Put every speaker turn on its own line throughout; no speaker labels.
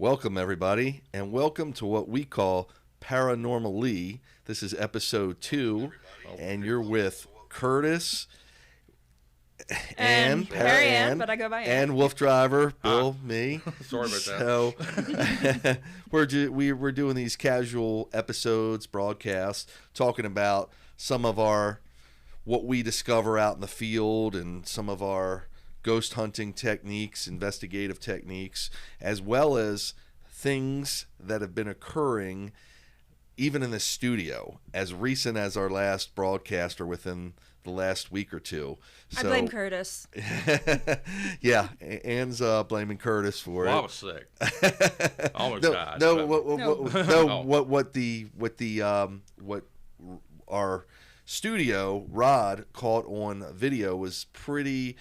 Welcome, everybody, and welcome to what we call Paranormally. This is episode 2, and you're with Curtis
and Ann, but I go by Ann.
and WooFDriver, Bill, me.
Sorry about
that. So we're doing these casual episodes, broadcasts, talking about some of what we discover out in the field and some of our ghost hunting techniques, investigative techniques, as well as things that have been occurring even in the studio as recent as our last broadcast or within the last week or two.
So, I blame Curtis.
Yeah, Ann's blaming Curtis for it.
I was sick. Almost died.
What our studio Rod caught on video was pretty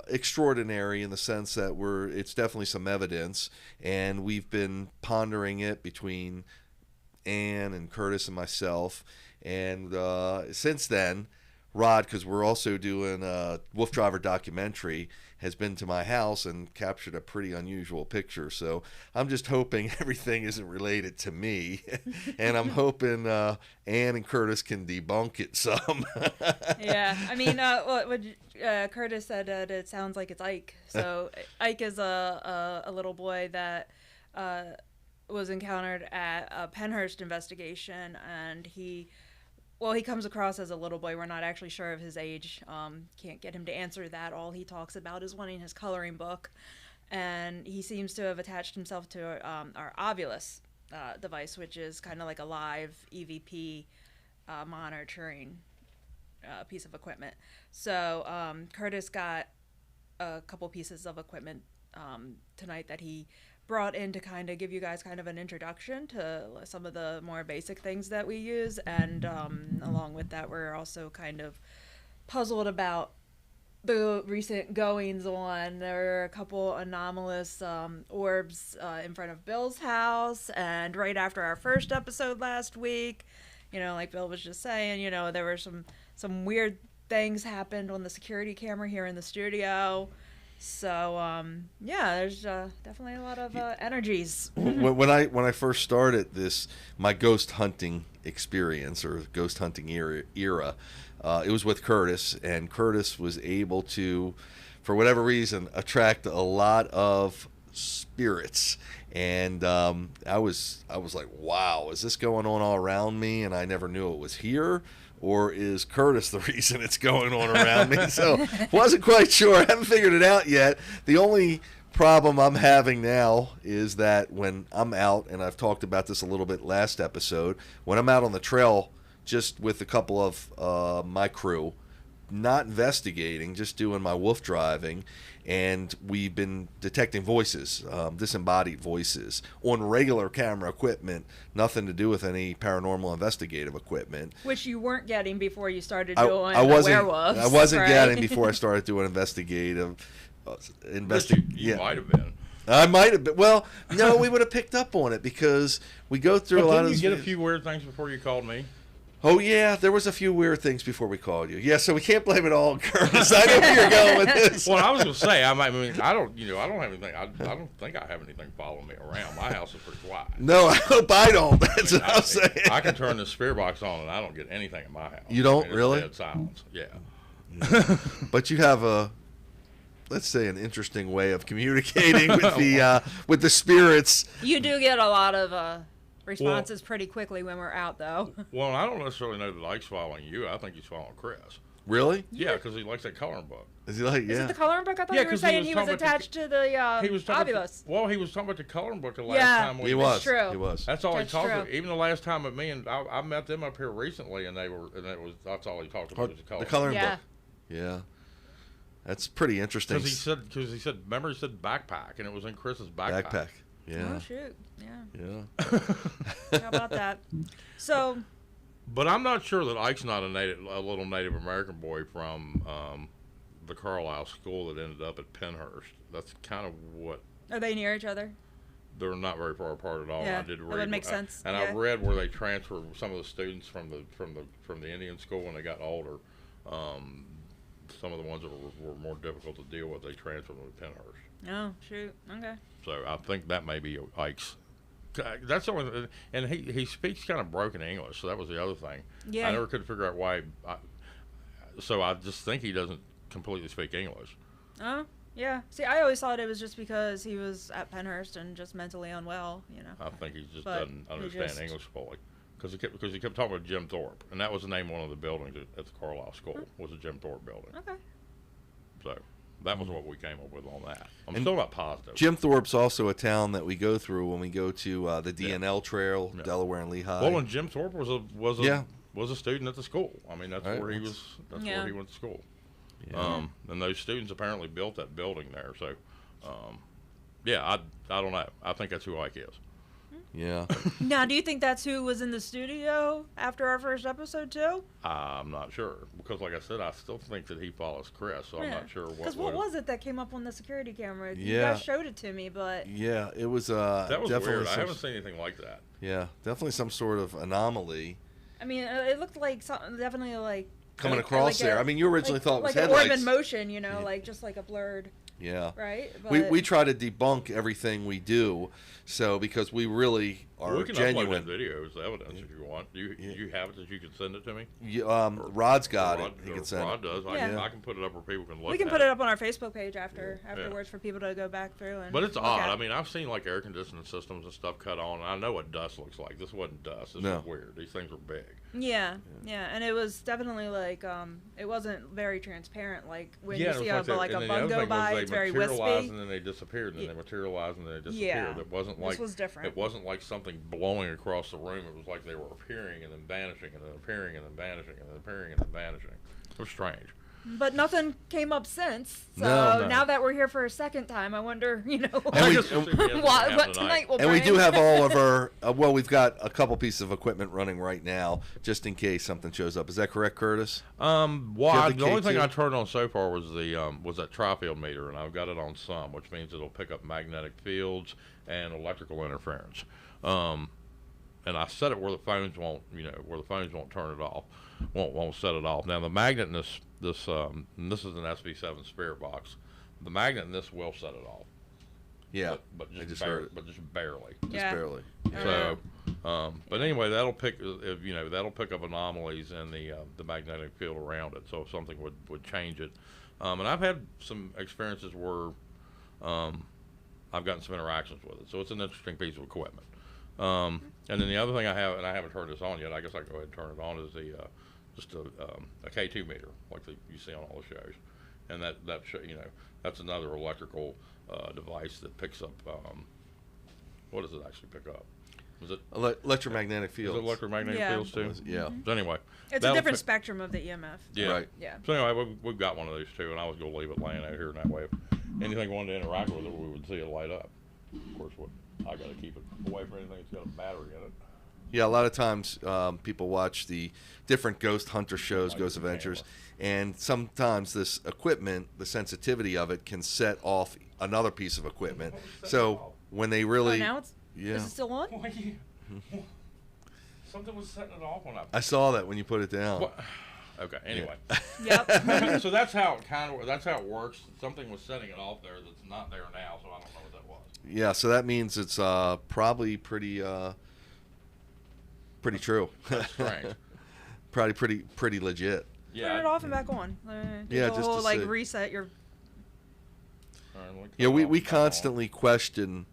extraordinary in the sense that it's definitely some evidence, and we've been pondering it between Ann and Curtis and myself, and since then Rod, because we're also doing a WooFDriver documentary, has been to my house and captured a pretty unusual picture. So I'm just hoping everything isn't related to me, and I'm hoping Ann and Curtis can debunk it some.
Yeah, I mean, Curtis said that it sounds like it's Ike. So Ike is a little boy that was encountered at a Pennhurst investigation, and he comes across as a little boy. We're not actually sure of his age. Can't get him to answer that. All he talks about is wanting his coloring book. And he seems to have attached himself to our Ovilus device, which is kind of like a live EVP monitoring piece of equipment. So Curtis got a couple pieces of equipment tonight that he brought in to kind of give you guys kind of an introduction to some of the more basic things that we use, and along with that we're also kind of puzzled about the recent goings on. There were a couple anomalous orbs in front of Bill's house, and right after our first episode last week, like Bill was just saying, there were some weird things happened on the security camera here in the studio. So there's definitely a lot of energies.
When I first started my ghost hunting experience or ghost hunting era, it was with Curtis, and Curtis was able to, for whatever reason, attract a lot of spirits. And I was like, wow, is this going on all around me? And I never knew it was here. Or is Curtis the reason it's going on around me? So wasn't quite sure. I haven't figured it out yet. The only problem I'm having now is that when I'm out, and I've talked about this a little bit last episode, when I'm out on the trail just with a couple of my crew, not investigating, just doing my wolf driving, and we've been detecting voices, disembodied voices on regular camera equipment, nothing to do with any paranormal investigative equipment.
Which you weren't getting before you started doing WereWoofs.
I wasn't getting before I started doing investigative.
You might have been.
I might have been. Well, no, we would have picked up on it because we go through a lot of.
Didn't you get a few weird things before you called me?
Oh, yeah, there was a few weird things before we called you. Yeah, so we can't blame it all on Curtis. I know where you're going with this.
Well, I was going to say, I don't have anything. I don't think I have anything following me around. My house is pretty quiet.
No, I hope I don't. That's what I'm saying.
I can turn the spirit box on, and I don't get anything in my house.
You don't, really?
Dead silence, yeah.
But you have let's say, an interesting way of communicating with the spirits.
You do get a lot of responses pretty quickly when we're out, though.
Well, I don't necessarily know that Ike's following you. I think he's following Chris.
Really?
Yeah, because he likes that coloring book.
Is he like, yeah?
Is it the coloring book? I thought you were saying he was attached to the Ovilus.
Well, he was talking about the coloring book the last time we
He was.
True.
He was.
That's all he talked about. Even the last time with me, and I met them up here recently, and that's all he talked about was the coloring
book. Yeah. That's pretty interesting.
Because he said, remember he said backpack, and it was in Chris's backpack.
Yeah.
Oh, shoot. Yeah.
Yeah.
How about that? So.
But I'm not sure that Ike's not a little Native American boy from the Carlisle school that ended up at Pennhurst. That's kind of what.
Are they near each other?
They're not very far apart at all.
Yeah,
I did read.
That would make sense.
And I read where they transferred some of the students from the Indian school when they got older. some of the ones that were more difficult to deal with, they transferred them to Pennhurst.
Oh, shoot. Okay.
So I think that may be Ike's. That's the only, and he speaks kind of broken English, so that was the other thing.
Yeah.
I never could figure out why. So I just think he doesn't completely speak English.
Oh, yeah. See, I always thought it was just because he was at Pennhurst and just mentally unwell,
I think he just
But
doesn't understand English fully. Because he kept talking about Jim Thorpe, and that was the name of one of the buildings at the Carlisle School, was the Jim Thorpe building.
Okay.
So that was what we came up with on that. I'm still not positive.
Jim Thorpe's also a town that we go through when we go to the DNL Trail, Delaware and Lehigh.
Well, and Jim Thorpe was a student at the school. I mean, that's where he was. That's where he went to school.
Yeah.
And those students apparently built that building there. So, I don't know. I think that's who Ike is.
Yeah.
Now, do you think that's who was in the studio after our first episode too?
I'm not sure because, like I said, I still think that he follows Chris. So I'm not sure what.
Because what was it that came up on the security camera?
Yeah.
You guys showed it to me, but
Yeah, it was
that was
definitely
weird. I haven't seen anything like that.
Yeah, definitely some sort of anomaly
I mean, it looked like something definitely like
coming
like
across there. I mean, you originally thought it was
like
headlights.
an orb in motion, like just like a blurred.
Yeah.
Right.
We try to debunk everything we do, so because we really are
we can
genuine.
upload that video as evidence if you want. You have it that you can send it to me.
Rod's got it. He can send
Rod
it.
does. I can put it up where people can look.
We can put it up on our Facebook page afterwards for people to go back through and.
But it's odd. I mean, I've seen like air conditioning systems and stuff cut on. And I know what dust looks like. This wasn't dust. This was weird. These things were big.
Yeah, and it was definitely like it wasn't very transparent. Like when you
it
see
was
like a bug go by, it's very wispy.
And then they disappeared, and then they materialized, and then they disappeared.
Yeah.
It wasn't like
This was different.
It wasn't like something blowing across the room. It was like they were appearing and then vanishing, and then appearing and then vanishing, and then appearing and then vanishing. It was strange.
But nothing came up since. So
No.
now that we're here for a second time, I wonder,
And
what tonight will
And we
bring.
do have all of our. We've got a couple pieces of equipment running right now, just in case something shows up. Is that correct, Curtis?
The only thing
K2?
I turned on so far was that tri-field meter, and I've got it on some, which means it'll pick up magnetic fields and electrical interference. And I set it where the phones won't turn it off, won't set it off. Now the magnet in this and this is an SV7 spirit box. The magnet in this will set it off.
Yeah,
but
I just
barely,
heard it.
but just barely.
Just barely.
So, but anyway, that'll pick up anomalies in the magnetic field around it. So if something would change it, and I've had some experiences where I've gotten some interactions with it. So it's an interesting piece of equipment. And then the other thing I have, and I haven't turned this on yet, I guess I can go ahead and turn it on, is just a K2 meter like you see on all the shows, and that's another electrical device that picks up. What does it actually pick up? Was it
electromagnetic fields?
Is it electromagnetic fields too?
Yeah.
So anyway,
It's a different spectrum of the EMF.
Yeah.
Right.
Yeah.
So anyway, we've got one of those too, and I was going to leave it laying out here, and that way, if anything wanted to interact with it, we would see it light up. Of course, I got to keep it away from anything that's got a battery in it.
Yeah, a lot of times people watch the different ghost hunter shows, Ghost
the
Adventures, and sometimes this equipment, the sensitivity of it, can set off another piece of equipment. So when they really,
now it's is it still on?
Something was setting it off when
I saw that when you put it down.
What? Okay. Anyway.
Yep.
So that's how it works. Something was setting it off there that's not there now, so I don't know what that was.
Yeah, so that means it's probably pretty true.
That's strange.
Probably pretty legit.
Yeah.
Turn it off and back on.
Yeah,
the
just
whole,
to
like
see.
reset your.
Yeah, we constantly question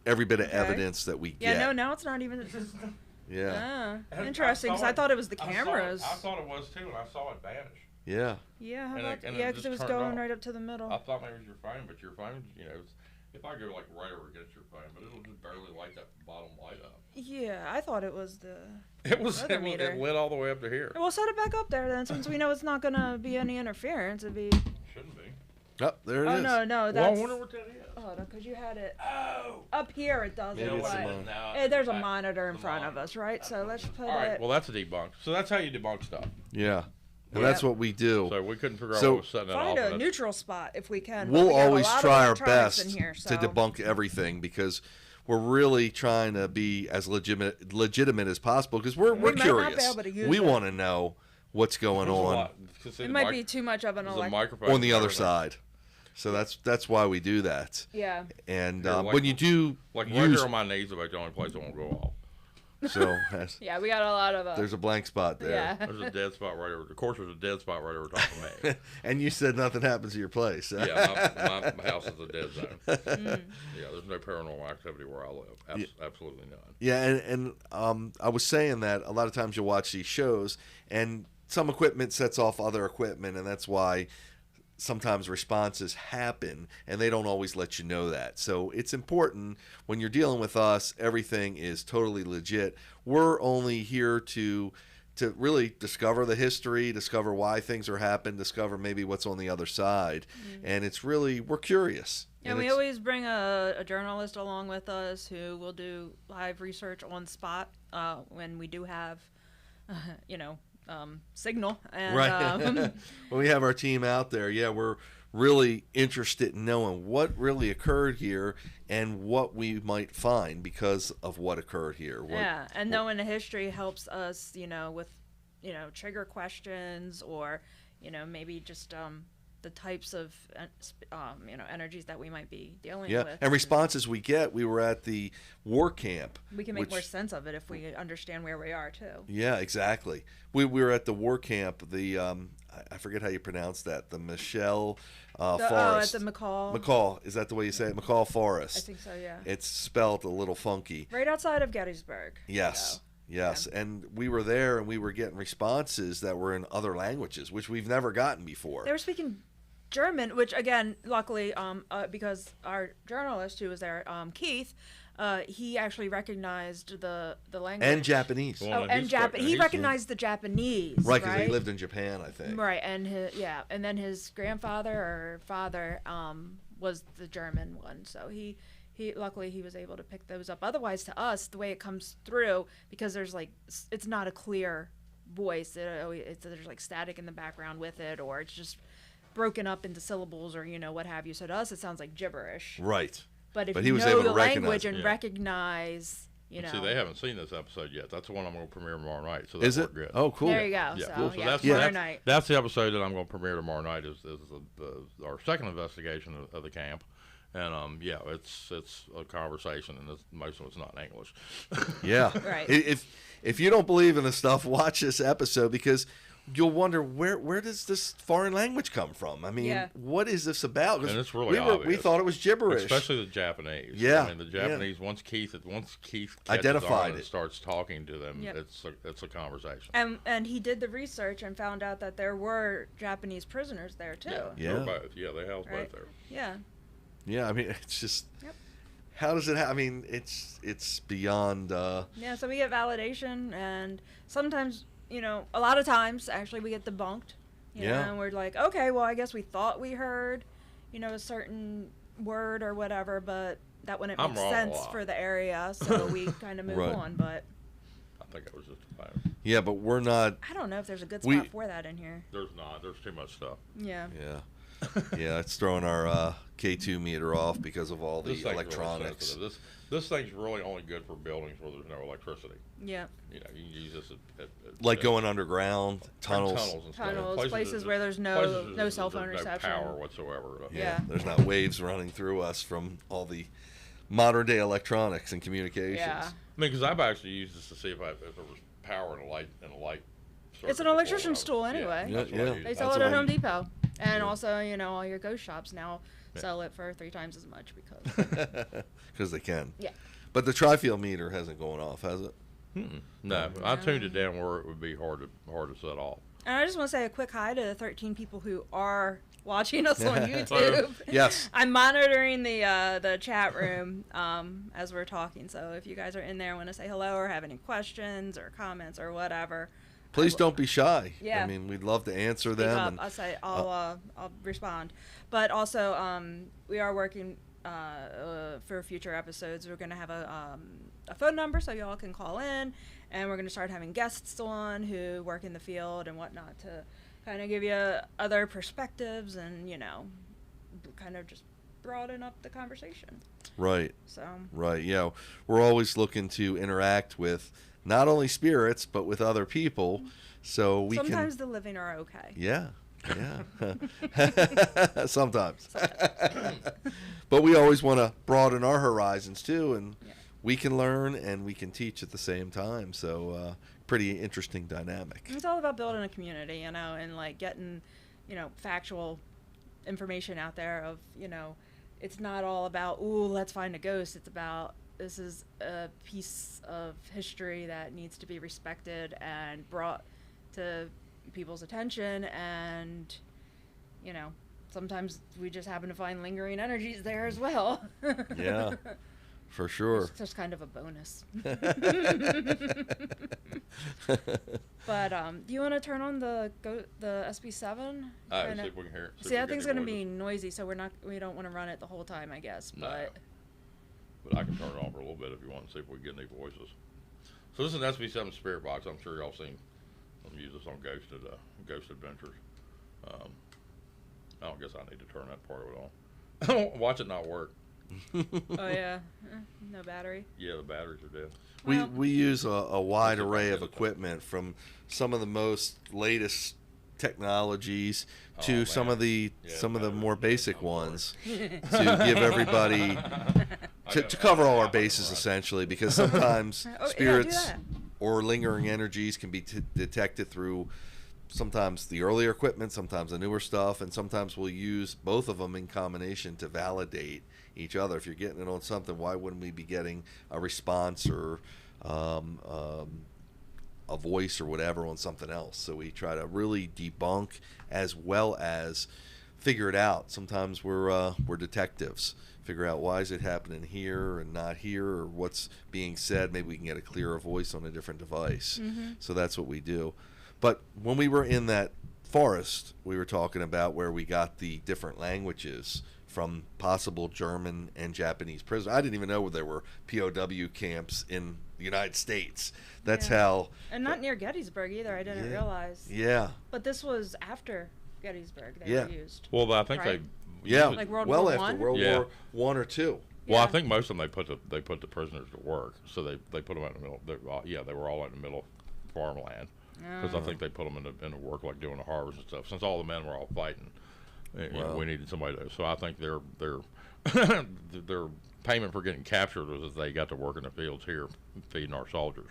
every bit of evidence that we
Yeah,
get.
no, now it's not even.
Yeah.
Interesting, because I thought it was the cameras.
I thought it was too, and I saw it vanish.
Yeah.
Yeah, how
And
about,
it
because it was
just
going
turned off.
right up to the middle.
I thought maybe it was your phone, but your phone, if I go like right over against your phone, but it'll just barely light that bottom light up.
Yeah, I thought it was the.
It
meter.
It lit all the way up to here.
Well, set it back up there then, since we know it's not gonna be any interference. It'd be.
Shouldn't be.
Oh, there it is.
No,
Well,
that's.
I wonder what that is.
Oh, no, because you had it
Oh.
up here. It doesn't.
Maybe it's
But there's a monitor in front of us, right? So let's put
All right.
it.
Well, that's a debunk. So that's how you debunk stuff.
Yeah. And that's what we do.
So we couldn't figure out
So-
what was setting it off.
Find
and
a
that's-
neutral spot if we can. but
We'll
we got a
always
lot of
try our
electronics
best
in here,
to
so-
debunk everything because we're really trying to be as legitimate as possible because we're
might not be
curious.
able to use
We
it.
want to know what's going
There's a
on
lot- 'cause see,
It
the
might
mic-
be too much of an
there's a
elect.
microphone
on the
and
other
everything.
side. So that's why we do that.
Yeah.
And
Yeah, like-
when you do
Like right
use,
here on my knees, about the only place I won't go off.
so
Yeah, we got a lot of.
there's a blank spot there.
Yeah.
There's a dead spot right over. Of course, there's a dead spot right over top of me.
And you said nothing happens to your place.
Yeah, my house is a dead zone. Yeah, there's no paranormal activity where I live. Absolutely none.
Yeah, and I was saying that a lot of times you'll watch these shows, and some equipment sets off other equipment, and that's why sometimes responses happen, and they don't always let you know that. So it's important when you're dealing with us, everything is totally legit. We're only here to really discover the history, discover why things are happening, discover maybe what's on the other side. And it's really, we're curious.
And we always bring a journalist along with us who will do live research on spot when we do have, signal. And,
Right. When we have our team out there, yeah, we're really interested in knowing what really occurred here and what we might find because of what occurred here.
Yeah, and knowing the history helps us, with, trigger questions or, maybe just the types of, energies that we might be dealing
Yeah,
with.
and responses we get, we were at the war camp.
We can make more sense of it if we understand where we are, too.
Yeah, exactly. We were at the war camp, the, I forget how you pronounce that, the Michelle Forest.
At the McCall.
McCall, is that the way you say it? McCall Forest.
I think so, yeah.
It's spelled a little funky.
Right outside of Gettysburg.
Yes. Yes, and we were there and we were getting responses that were in other languages, which we've never gotten before.
They were speaking German, which again, luckily, because our journalist who was there, Keith, he actually recognized the language.
And Japanese.
Well,
And Japanese. He recognized the Japanese.
Right, because he lived in Japan, I think.
Right, and and then his grandfather or father was the German one, so he luckily he was able to pick those up. Otherwise, to us, the way it comes through, because there's it's not a clear voice. There's like static in the background with it, or it's just broken up into syllables, or what have you. So to us, it sounds like gibberish.
Right.
But if
he
you
was
know
able
the
to recognize
language
it.
and recognize,
See, they haven't seen this episode yet. That's the one I'm going to premiere tomorrow night. So
Is
that's
it?
good.
Oh, cool.
There you go.
Yeah,
So,
cool. So
yeah,
that's
tomorrow night.
That's the episode that I'm going to premiere tomorrow night. Is our second investigation of the camp, and it's a conversation, and most of it's not in English.
Yeah.
Right.
If you don't believe in this stuff, watch this episode because you'll wonder where does this foreign language come from? I mean, what is this about? 'Cause
And it's really obvious.
we thought it was gibberish.
Especially the Japanese.
Yeah,
I mean, the Japanese, once Keith catches
identified
on
it.
and starts talking to them,
Yep.
it's a conversation.
And he did the research and found out that there were Japanese prisoners there too.
Yeah.
They're both. Yeah, they house
Right.
both there.
Yeah.
Yeah, I mean, it's just
Yep.
how does it I mean, it's beyond
Yeah, so we get validation, and sometimes, a lot of times, actually, we get debunked.
Yeah.
And we're like, okay, well, I guess we thought we heard, a certain word or whatever, but that wouldn't
I'm
make
wrong a
sense
lot.
for the area, so we kind of move
Right.
on. But
I think it was just a bad.
yeah, but we're not
I don't know if there's a good
We-
spot for that in here.
There's not. There's too much stuff.
Yeah.
yeah. Yeah, it's throwing our K2 meter off because of all the
This thing's really
electronics.
sensitive. This thing's really only good for buildings where there's no electricity.
Yeah.
You can use this at
Like going underground, tunnels.
and stuff.
Tunnels, places where there's no cell phone reception.
No power whatsoever.
Yeah.
There's not waves running through us from all the modern day electronics and communications.
Yeah.
I mean, because I've actually used this to see if there was power and a light
It's an electrician's tool anyway.
Yeah,
that's what I
yeah.
use.
They sell
That's
it at
what I
Home
use.
Depot. And also, all your ghost shops now sell it for 3 times as much because.
Because they can.
Yeah.
But the tri-field meter hasn't gone off, has it?
No, I tuned it down where it would be hard to set off.
And I just want to say a quick hi to the 13 people who are watching us on YouTube.
Yes.
I'm monitoring the chat room as we're talking. So if you guys are in there and want to say hello or have any questions or comments or whatever,
Please don't be shy.
Yeah.
I mean, we'd love to answer
speak
them.
up.
And,
I'll respond. But also, we are working for future episodes. We're going to have a phone number so y'all can call in, and we're going to start having guests on who work in the field and whatnot to kind of give you other perspectives and, kind of just broaden up the conversation.
right.
So,
Right. Yeah. We're always looking to interact with not only spirits, but with other people. So we
Sometimes the living are okay.
Yeah. Sometimes. But we always want to broaden our horizons too, and we can learn and we can teach at the same time. So pretty interesting dynamic.
It's all about building a community, you know, and like getting, you know, factual information out there of, you know, it's not all about, ooh, let's find a ghost. It's about, this is a piece of history that needs to be respected and brought to people's attention. And, you know, sometimes we just happen to find lingering energies there as well.
Yeah, for sure.
It's just kind of a bonus. But do you want to turn on the SB7?
See if we can hear it.
See, that thing's gonna be noisy, so we don't want to run it the whole time, I guess. But
I can turn it on for a little bit if you want to see if we can get any voices. So this is an SB7 spirit box. I'm sure y'all seen them use this on Ghost Adventures. I don't guess I need to turn that part of it on. I don't watch it not work.
Oh yeah, no battery.
Yeah, the batteries are dead.
We use a wide array of equipment, from some of the most latest technologies to some of the more basic ones to give everybody to cover all our bases essentially, because sometimes spirits or lingering energies can be detected through sometimes the earlier equipment, sometimes the newer stuff, and sometimes we'll use both of them in combination to validate each other. If you're getting it on something, why wouldn't we be getting a response or a voice or whatever on something else? So we try to really debunk as well as figure it out. Sometimes we're detectives. Figure out why is it happening here and not here, or what's being said. Maybe we can get a clearer voice on a different device. So that's what we do. But when we were in that forest, we were talking about where we got the different languages from possible German and Japanese prisoners. I didn't even know there were POW camps in the United States. That's how... And
not near Gettysburg either, I didn't realize.
Yeah.
But this was after Gettysburg they were used.
Well, I think
right?
like
World War
after World War One or two.
Well, I think most of them they put the prisoners to work, so they put them out in the middle. They were all out in the middle of farmland, because I think they put them into work, like doing the harvest and stuff. Since all the men were all fighting, you know, we needed somebody to. So I think their their payment for getting captured was that they got to work in the fields here, feeding our soldiers.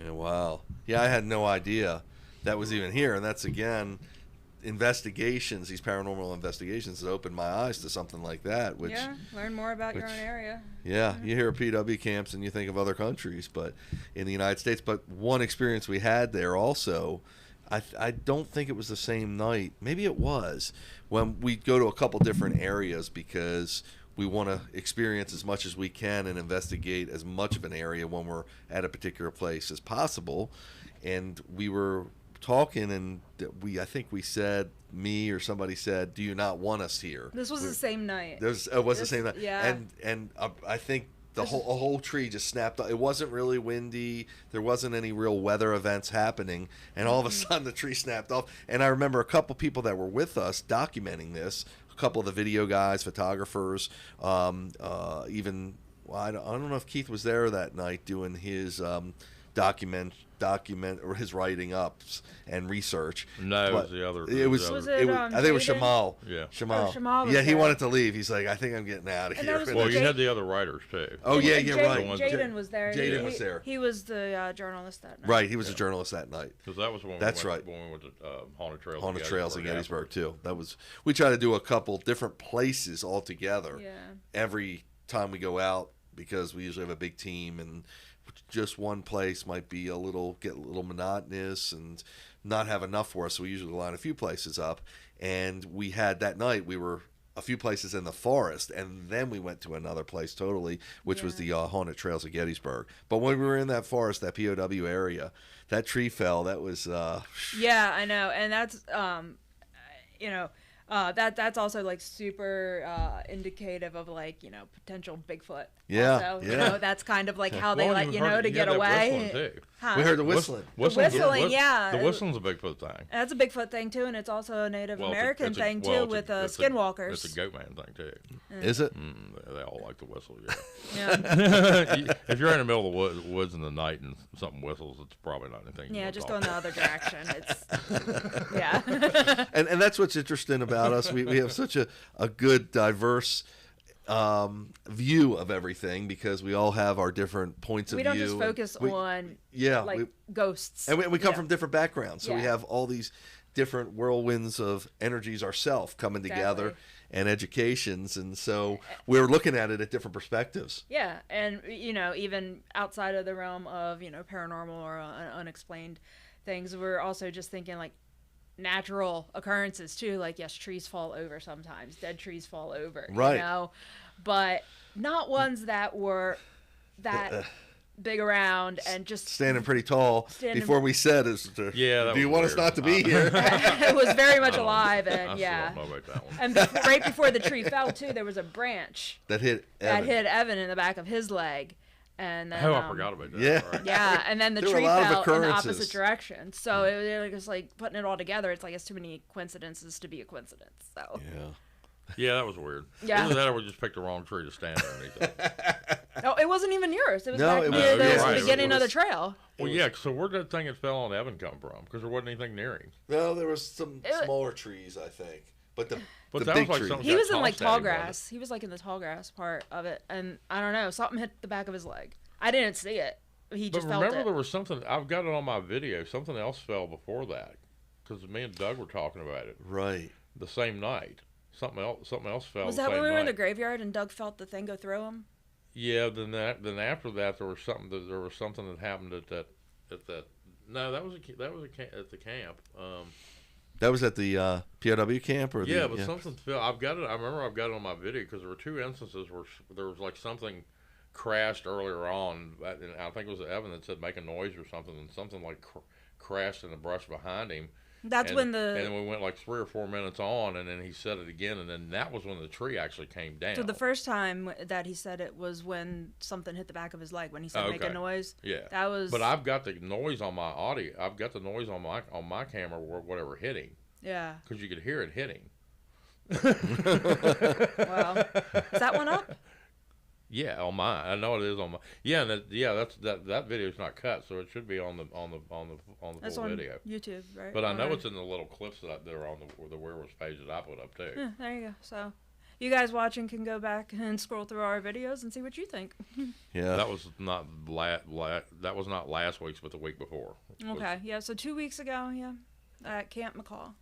Yeah, wow. Yeah, I had no idea that was even here, and that's again investigations, these paranormal investigations that opened my eyes to something like that. Which
learn more about your own area.
Yeah, you hear PW camps and you think of other countries, but in the United States. But one experience we had there also, I don't think it was the same night. Maybe it was, when we go to a couple different areas because we want to experience as much as we can and investigate as much of an area when we're at a particular place as possible. And we were talking, and I think we said, me or somebody said, do you not want us here?
This was the same night.
It was the same night.
Yeah.
And I think a whole tree just snapped. It wasn't really windy. There wasn't any real weather events happening. And all of a sudden the tree snapped off. And I remember a couple people that were with us documenting this, a couple of the video guys, photographers, even, well, I don't know if Keith was there that night doing his document or his writing ups and research.
No, it was the other.
I think it was Shamal.
Yeah.
Shamal.
Shamal was
yeah, he
there.
wanted to leave. He's like, I think I'm getting out of here.
Well, you had the other writers too.
Oh yeah, right.
Jaden was there.
Jaden was there.
He was the journalist that night.
Right, he was a journalist that night.
Because that was when we went to Haunted Trails.
Haunted Trails in Gettysburg too. We try to do a couple different places all together.
Yeah.
Every time we go out, because we usually have a big team, and just one place might be get a little monotonous and not have enough for us, so we usually line a few places up. And we had that night, we were a few places in the forest, and then we went to another place totally, which was the Haunted Trails of Gettysburg. But when we were in that forest, that POW area, that tree fell. That was
yeah, I know. And that's That's also like super indicative of like potential Bigfoot.
Yeah,
also.
yeah.
That's kind of like how they
Well,
let you know to get away. Huh?
We heard the whistling.
Whistling, yeah.
The whistling's a Bigfoot thing.
That's a Bigfoot thing too, and it's also a Native American thing too with skinwalkers.
It's a Goatman thing too.
Is it?
They all like to whistle.
Yeah.
If you're in the middle of the woods in the night and something whistles, it's probably not anything.
Yeah, just go in the other direction. It's yeah.
And that's what's interesting about us. We have such a good, diverse view of everything because we all have our different points of view.
We don't just focus on ghosts.
And we come from different backgrounds, so we
Yeah.
have all these different whirlwinds of energies ourselves coming together and educations, and so we're looking at it at different perspectives.
Yeah, and even outside of the realm of paranormal or unexplained things, we're also just thinking like natural occurrences too. Like yes, trees fall over sometimes, dead trees fall over,
right?
But not ones that were that big around and just
standing pretty tall. Before we said, do you want us not to be here?
It was very much alive, and
I still don't know about that one.
And right before the tree fell too, there was a branch
that hit
Evan in the back of his leg, and then
I forgot about that.
Yeah,
right.
yeah, and then the
There were
tree
a lot of
fell in the
occurrences.
opposite direction. So it was like putting it all together. It's like it's too many coincidences to be a coincidence. So
Yeah, that was weird.
Yeah.
Either that or we just picked the wrong tree to stand underneath it.
no, it wasn't even yours. It was
No,
back
it was-
near the
yeah, right,
beginning
it
of the
was-
trail.
Well, yeah, so where'd that thing that fell on Evan come from? Because there wasn't anything near him.
No, there was some smaller trees, I think, but the
that
big
was like
tree.
something
He was in like
tossed at
tall
him, wasn't it?
grass. He was like in the tall grass part of it, and I don't know, something hit the back of his leg. I didn't see it. He
But
just felt
remember,
it.
there was something. I've got it on my video. Something else fell before that, because me and Doug were talking about it
Right.
the same night. Something else fell.
Was
the
that
same
when we were in the
night.
graveyard and Doug felt the thing go through him?
Yeah. Then after that, there was something. There was something that happened at that. No, that was at the camp.
That was at the POW camp, or
Yeah, but something fell. I've got it. I remember I've got it on my video because there were two instances where there was like something crashed earlier on. And I think it was Evan that said make a noise or something, and something like crashed in the brush behind him.
That's when
And then we went like 3 or 4 minutes on, and then he said it again, and then that was when the tree actually came down.
So the first time that he said it was when something hit the back of his leg, when he said make a noise.
Yeah.
That was.
But I've got the noise on my audio. I've got the noise on my camera where whatever hit him.
Yeah.
Because you could hear it hitting.
Wow. Is that one up?
Yeah, on mine. I know it is on my. Yeah, and that video's not cut, so it should be on the
That's
full
on
video.
YouTube, right?
But I know
Or-
it's in the little clips that are on the WereWoofs page that I put up too.
Yeah, there you go. So, you guys watching can go back and scroll through our videos and see what you think.
Yeah.
That was not that was not last week's, but the week before.
Okay. Yeah. So 2 weeks ago, yeah, at Camp McCall.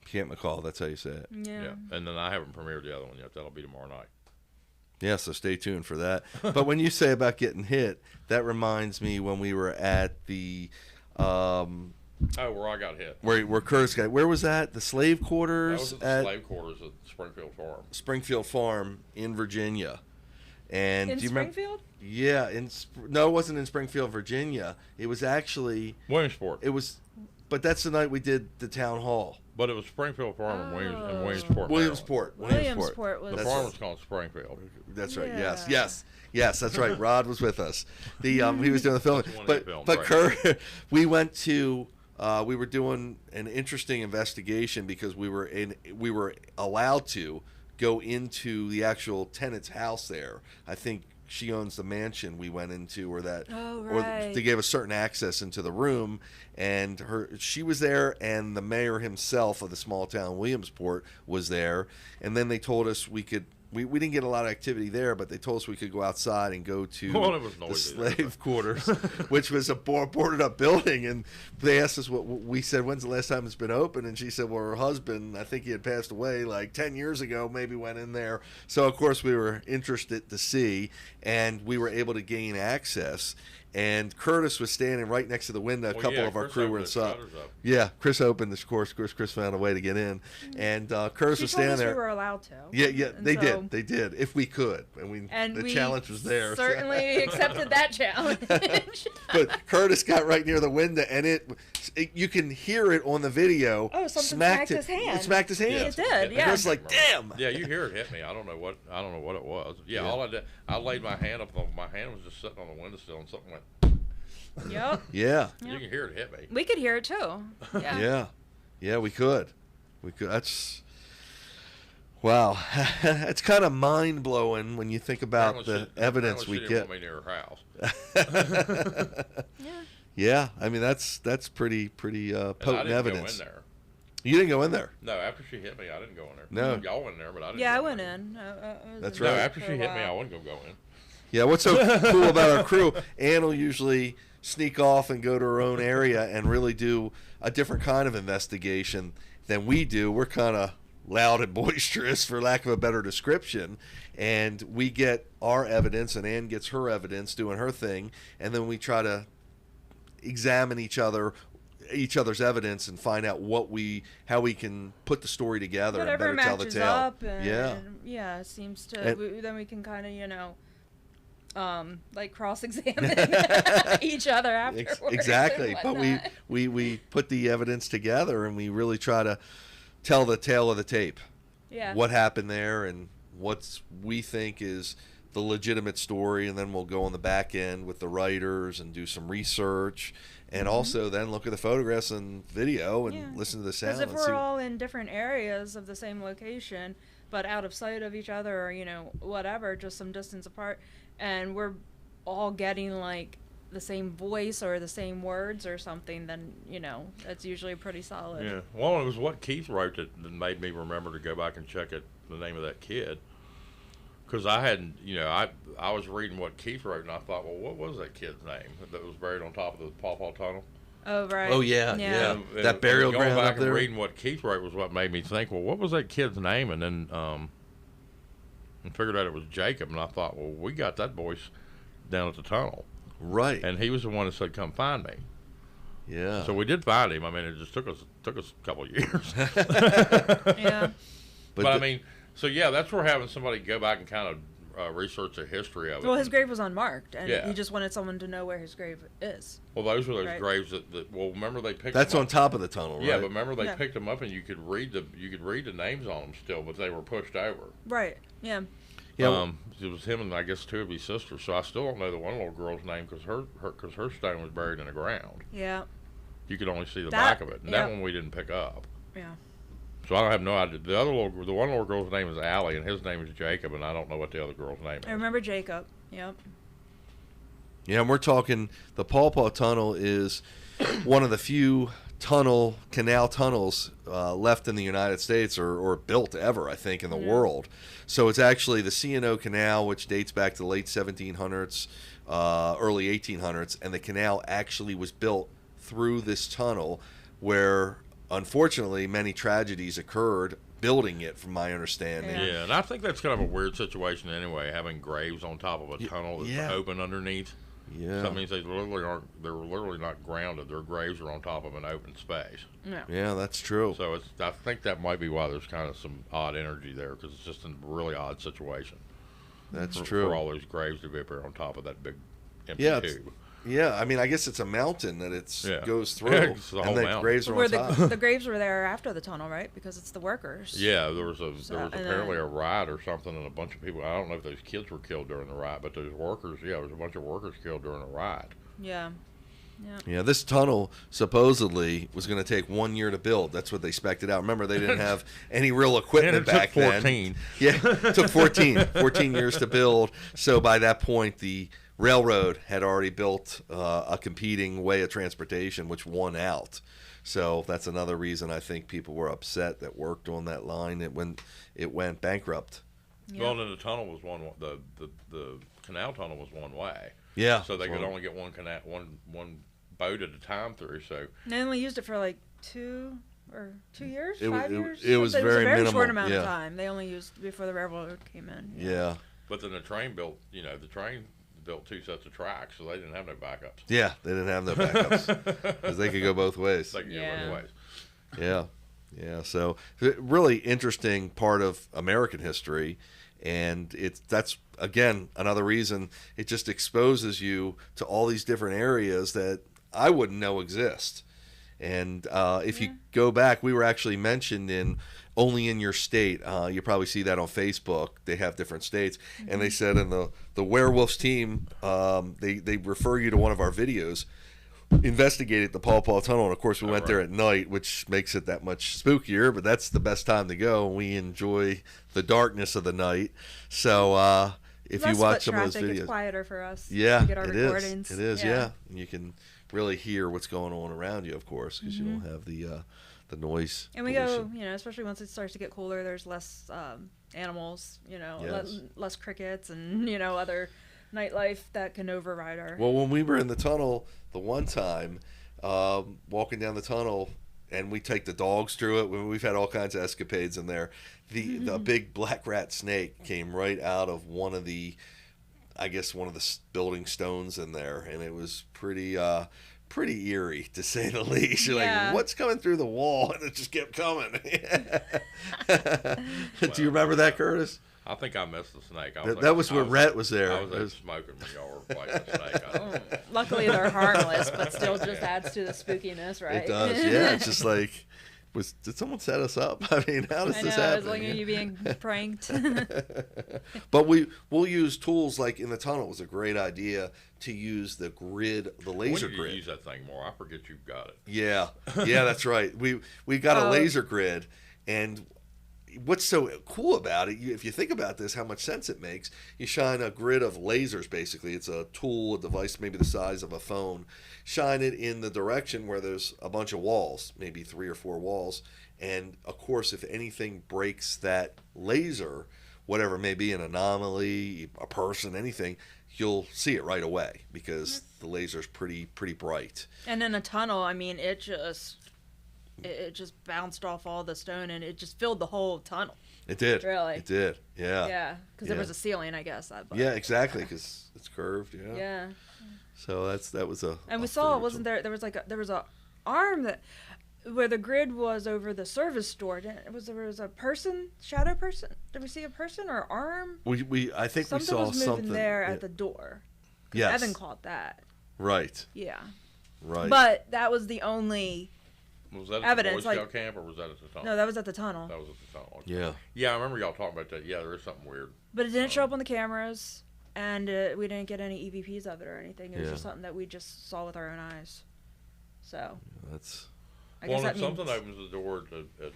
Can't McCall. That's how you say it.
Yeah.
And then I haven't premiered the other one yet. That'll be tomorrow night.
Yeah, so stay tuned for that. But when you say about getting hit, that reminds me when we were at the
Where I got hit.
where Curtis got. Where was that? The slave quarters
That was at the slave quarters at Springfield Farm.
Springfield Farm in Virginia. And
In
do you remember?
Springfield?
Yeah, no, it wasn't in Springfield, Virginia. It was actually
Williamsport.
but that's the night we did the town hall.
But it was Springfield Farm and
Oh.
Williamsport.
Williamsport.
Williamsport was.
The farm was called Springfield.
That's right.
Yeah.
Yes. That's right. Rod was with us. He was doing the filming.
That's the one
But
he filmed,
but
right.
Kurt, we went to. We were doing an interesting investigation because we were allowed to go into the actual tenant's house there. I think she owns the mansion we went into, or that,
Oh,
or
right.
they gave us certain access into the room, and she was there, and the mayor himself of the small town Williamsport was there, and then they told us we could. We didn't get a lot of activity there, but they told us we could go outside and go to
Well, it was
the
noisy,
slave quarters, which was a boarded up building. And they asked us what we said, when's the last time it's been open? And she said, well, her husband, I think he had passed away like 10 years ago, maybe went in there. So, of course, we were interested to see, and we were able to gain access. and Curtis was standing right next to the window. A couple of our
Chris
crew were inside. Yeah, Chris opened, of course. Chris found a way to get in, and Curtis was standing there.
We were allowed to.
Yeah, they did, if we could, and the challenge was there.
Certainly accepted that challenge.
But Curtis got right near the window, and you can hear it on the video.
Oh, something smacked his hand.
It smacked his hand.
It did. Yeah.
Chris like, damn.
Yeah, you hear it hit me. I don't know what it was. Yeah, all I did, I laid my hand up. My hand was just sitting on the windowsill, and something went.
Yep.
Yeah.
You can hear it hit me.
We could hear it too. Yeah.
Yeah, we could. That's wow. It's kind of mind blowing when you think about the evidence we get.
She didn't want me near her house.
Yeah. I mean that's pretty potent evidence.
Go in there.
You didn't go in there.
No, after she hit me, I didn't go in there.
No,
y'all went in there, but I didn't.
Yeah,
go
I went
there.
in.
That's
No,
right.
after she hit me, I wasn't gonna go in.
Yeah, what's so cool about our crew? Ann will usually sneak off and go to her own area and really do a different kind of investigation than we do. We're kind of loud and boisterous, for lack of a better description, and we get our evidence, and Ann gets her evidence doing her thing, and then we try to examine each other's evidence and find out how we can put the story together and better tell the tale.
Up and, it seems to. Then we can kind of like cross-examine each other afterwards.
Exactly, but we put the evidence together and we really try to tell the tale of the tape.
Yeah.
What happened there and what we think is the legitimate story, and then we'll go on the back end with the writers and do some research, and also then look at the photographs and video and listen to the sound.
Because if we're all in different areas of the same location, but out of sight of each other, or whatever, just some distance apart, and we're all getting like the same voice or the same words or something, then that's usually pretty solid.
Yeah. Well, it was what Keith wrote that made me remember to go back and check the name of that kid. Because I hadn't, I was reading what Keith wrote, and I thought, well, what was that kid's name that was buried on top of the Paw Paw Tunnel?
Oh, right.
Oh, yeah.
And
that burial ground
going back
up there.
and reading what Keith wrote was what made me think, well, what was that kid's name? And then and figured out it was Jacob, and I thought, well, we got that voice down at the tunnel.
Right.
And he was the one that said, come find me.
Yeah.
So we did find him. I mean, it just took us a couple of years.
Yeah.
But I mean, so yeah, that's where having somebody go back and kind of research the history of it.
Well, his grave was unmarked, and he just wanted someone to know where his grave is.
Well, those were those graves that well, remember they picked.
That's
them
on
up.
top of the tunnel, right?
Yeah, but remember they picked them up, and you could read the names on them still, but they were pushed over.
Right. Yeah.
Yeah.
It was him and I guess two of his sisters. So I still don't know the one little girl's name because her stone was buried in the ground.
Yeah.
You could only see the back of it. And that one we didn't pick up.
Yeah.
So I don't have no idea. The one little girl's name is Allie, and his name is Jacob, and I don't know what the other girl's name is.
I remember Jacob. Yep.
Yeah, and we're talking the Paw Paw Tunnel is one of the few canal tunnels left in the United States or built ever, I think, in the world. So it's actually the C&O Canal, which dates back to the late 1700s, early 1800s, and the canal actually was built through this tunnel where, unfortunately, many tragedies occurred building it, from my understanding.
Yeah, and I think that's kind of a weird situation anyway, having graves on top of a tunnel that's open underneath.
Yeah.
So that means they're literally not grounded. Their graves are on top of an open space.
Yeah.
Yeah, that's true.
So I think that might be why there's kind of some odd energy there, because it's just a really odd situation.
That's
for,
true.
For all those graves to be up there on top of that big empty tube.
Yeah, I mean, I guess it's a mountain that goes through,
it's the
and
whole
the
mountain.
graves are
Where
on top.
the graves were there after the tunnel, right? Because it's the workers.
Yeah, there was apparently a riot or something, and a bunch of people. I don't know if those kids were killed during the riot, but those workers. Yeah, there was a bunch of workers killed during the riot.
Yeah.
Yeah, this tunnel supposedly was going to take 1 year to build. That's what they spec'd it out. Remember, they didn't have any real equipment back then.
Took 14.
Yeah, it took 14 years to build. So by that point, the railroad had already built a competing way of transportation, which won out. So that's another reason I think people were upset that worked on that line when it went bankrupt.
Yeah.
Well, then the tunnel was the canal tunnel was one way.
Yeah.
So they could only get one boat at a time through. So
they only used it for like 2 years, 5 years.
It was very
a
minimal.
short amount of time. They only used before the railroad came in.
Yeah.
But then the train built. The built 2 sets of tracks, so they didn't have no backups.
Yeah, they didn't have no backups because they could go both ways.
They could go both ways.
Yeah, yeah. So really interesting part of American history, and that's again another reason it just exposes you to all these different areas that I wouldn't know exist. And if you go back, we were actually mentioned in Only in Your State. You probably see that on Facebook. They have different states, and they said in the WereWoofs team, they refer you to one of our videos. Investigated the Paw Paw Tunnel, and of course we went there at night, which makes it that much spookier. But that's the best time to go. We enjoy the darkness of the night. So if you watch some of those videos,
it's quieter for us.
Yeah,
to get our
it
recordings.
is. It is. Yeah, and you can really hear what's going on around you, of course, because you don't have the noise.
And we
pollution.
go, especially once it starts to get cooler, there's less animals,
Yes.
less crickets and, other nightlife that can override our...
Well, when we were in the tunnel the one time, walking down the tunnel, and we take the dogs through it, we've had all kinds of escapades in there. The big black rat snake came right out of one of the building stones in there, and it was pretty eerie, to say the least. You're like, what's coming through the wall? And it just kept coming. Do you remember that, Curtis?
I think I missed the snake.
That was when Rhett was there.
I was smoking when y'all were fighting the snake.
Luckily, they're harmless, but still just adds to the spookiness, right?
It does, yeah. It's just like, did someone set us up? I mean, how does this happen?
It's like you being pranked.
But we'll use tools like in the tunnel. It was a great idea to use the grid, the laser
when did
grid.
You use that thing more? I forget you've got it.
Yeah, that's right. We got a laser grid, and what's so cool about it, if you think about this, how much sense it makes, you shine a grid of lasers, basically. It's a tool, a device maybe the size of a phone. Shine it in the direction where there's a bunch of walls, maybe 3 or 4 walls. And, of course, if anything breaks that laser, whatever it may be, an anomaly, a person, anything, you'll see it right away because the laser's pretty bright.
And in a tunnel, I mean, it just bounced off all the stone and it just filled the whole tunnel.
It did.
Really?
It did. Yeah.
Yeah, because there was a ceiling, I guess.
Yeah, exactly, because it's curved. Yeah.
Yeah.
So that was a.
And we saw, wasn't there? There was a arm where the grid was over the service store. There was a person, shadow person. Did we see a person or arm?
I think
something
we saw
was moving
something
there at the door.
Yes.
Evan caught that.
Right.
Yeah.
Right.
But that was the only.
Was that at
evidence,
the Boy Scout camp or was that at the tunnel?
No, that was at the tunnel.
That was at the tunnel. Okay.
Yeah.
Yeah, I remember y'all talking about that. Yeah, there is something weird.
But it didn't show up on the cameras, and we didn't get any EVPs of it or anything. It was just something that we just saw with our own eyes. So.
That's.
I guess that
something
means
opens the door at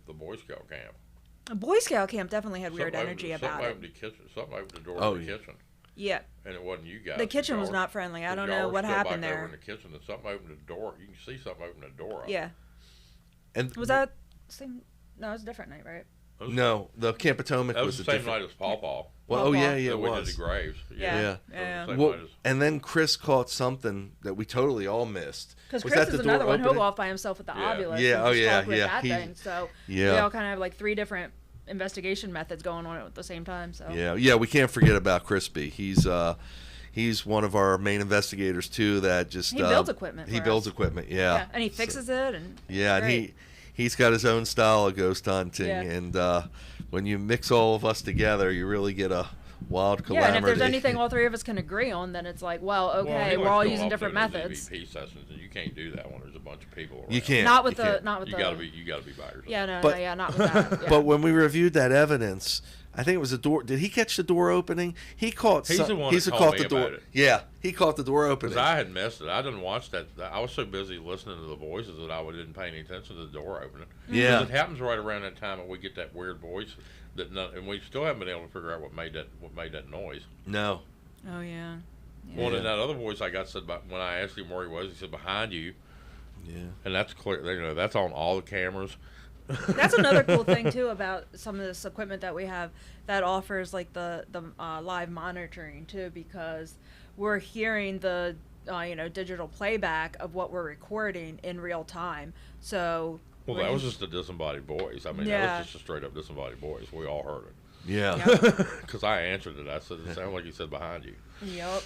the Boy Scout camp.
A Boy Scout camp definitely had weird energy about it.
Something opened the door to the kitchen.
Yeah.
And it wasn't you guys.
The kitchen was not friendly. I don't know what happened there.
Over in the kitchen, and something opened the door. You can see something open the door up.
Yeah.
And
was that same? No, it was a different night, right?
No, the Camp Potomac
was
the
same night as Paw Paw.
Well,
Paw Paw.
it
we
was.
did the graves.
Yeah.
Well, and then Chris caught something that we totally all missed.
Because Chris is another one. He'll go off by himself with the ovulus.
Yeah.
Thing. So we all kind of have like 3 different investigation methods going on at the same time. So
yeah, we can't forget about Crispy. He's one of our main investigators too. That just
he builds equipment.
He builds equipment. Yeah.
And he fixes it and.
Yeah, and he's got his own style of ghost hunting, and when you mix all of us together, you really get a wild calamity.
Yeah, and if there's anything all 3 of us can agree on, then it's like, we're all using different methods.
EVP sessions, and you can't do that when there's a bunch of people around.
You can't.
Not with
you
the.
You gotta be by yourself.
Yeah, not with that. Yeah.
But when we reviewed that evidence, I think it was a door. Did he catch the door opening? He caught.
He's the one that called me about it.
Yeah, he caught the door opening.
Because I had missed it. I didn't watch that. I was so busy listening to the voices that I didn't pay any attention to the door opening.
Yeah,
it happens right around that time that we get that weird voice and we still haven't been able to figure out what made that noise.
No.
Oh yeah.
Well, and that other voice I got said about when I asked him where he was, he said behind you.
Yeah. And
that's clear. That's on all the cameras.
That's another cool thing too about some of this equipment that we have that offers like the live monitoring too, because we're hearing the digital playback of what we're recording in real time. So
that was just a disembodied voice. I mean, that was just a straight up disembodied voice. We all heard it.
Yeah.
Because I answered it. I said, it sounded like he said behind you.
Yep.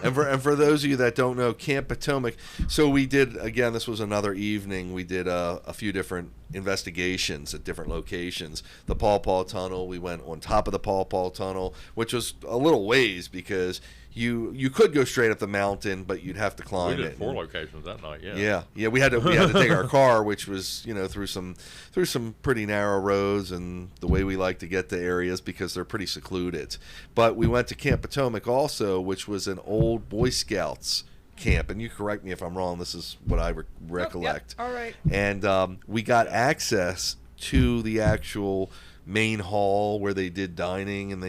And for those of you that don't know, Camp Potomac, so we did, again, this was another evening, we did a few different investigations at different locations. The Paw Paw Tunnel, we went on top of the Paw Paw Tunnel, which was a little ways because you could go straight up the mountain, but you'd have to climb
We
it.
did 4 locations that night,
Yeah, we had to take our car, which was through some pretty narrow roads, and the way we like to get to areas because they're pretty secluded. But we went to Camp Potomac also, which was an old Boy Scouts camp, and you correct me if I'm wrong. This is what I recollect.
Yep. All right.
And we got access to the actual main hall where they did dining, and they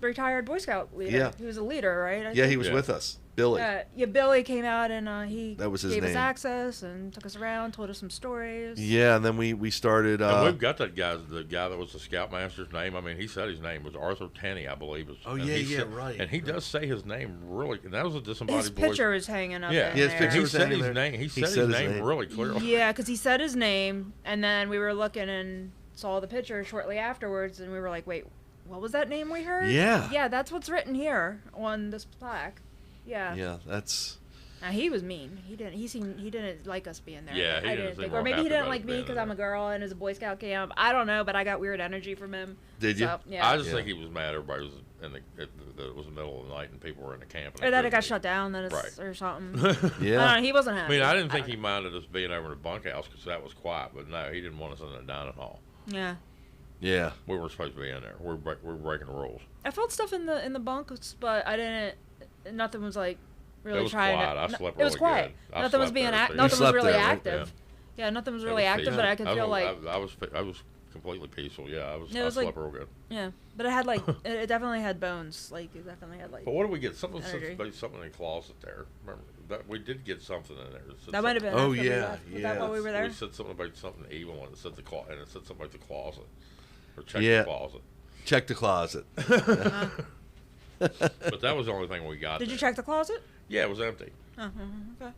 retired Boy Scout leader.
Yeah.
He was a leader, right?
he was with us. Billy.
Billy came out and he
that was his
gave
name.
us access and took us around, told us some stories.
Yeah, and then we started.
And we've got that guy, the guy that was the Scoutmaster's name. I mean, he said his name was Arthur Tenney, I believe.
Right.
And he does say his name really. And that was a disembodied
His
voice.
picture is hanging up.
Yeah,
in
his
there.
picture
He
was
said
hanging
his
there.
name. He said his name really clearly.
Yeah, because he said his name, and then we were looking and saw the picture shortly afterwards, and we were like, wait, what was that name we heard?
Yeah.
Yeah, that's what's written here on this plaque. Yeah.
Yeah, that's.
Now he was mean. He didn't like us being there.
Yeah, he
I
didn't
didn't
seem
think,
real
or maybe he
happy
didn't
about
like
us
me
being
because
there.
I'm a girl and it was a Boy Scout camp. I don't know, but I got weird energy from him.
Did you?
So, yeah.
I just think he was mad. Everybody was it was the middle of the night and people were in the camp.
Or that it got shut down,
Right.
or something.
Yeah.
I don't know, he wasn't
I
happy.
mean, I didn't think he minded us being over in the bunkhouse because that was quiet. But no, he didn't want us in the dining hall.
Yeah.
Yeah.
We weren't supposed to be in there. We're breaking the rules.
I felt stuff in the bunks, but I didn't. Nothing was like really
It was
trying
quiet.
to.
I slept
It was
really
quiet.
good. I
Nothing was
slept
being
there,
act.
so
Nothing was
slept
really
there, right?
active. Yeah, nothing was
It
really
was
active,
peaceful.
but I could feel like.
I was completely peaceful. Yeah, I
was
slept
like-
real good.
Yeah, but it had like it definitely had bones. Like it definitely had like.
But what did we get? Something
Energy.
in the closet there. Remember that we did get something in there.
That might have been.
Oh,
after we
yeah,
left. Was
yeah.
that while we were there?
We said something about something evil, and it said and it said something about the closet, or check
Yeah.
the closet.
Check the closet.
But that was the only thing we got.
Did you
there.
check the closet?
Yeah, it was empty.
Okay.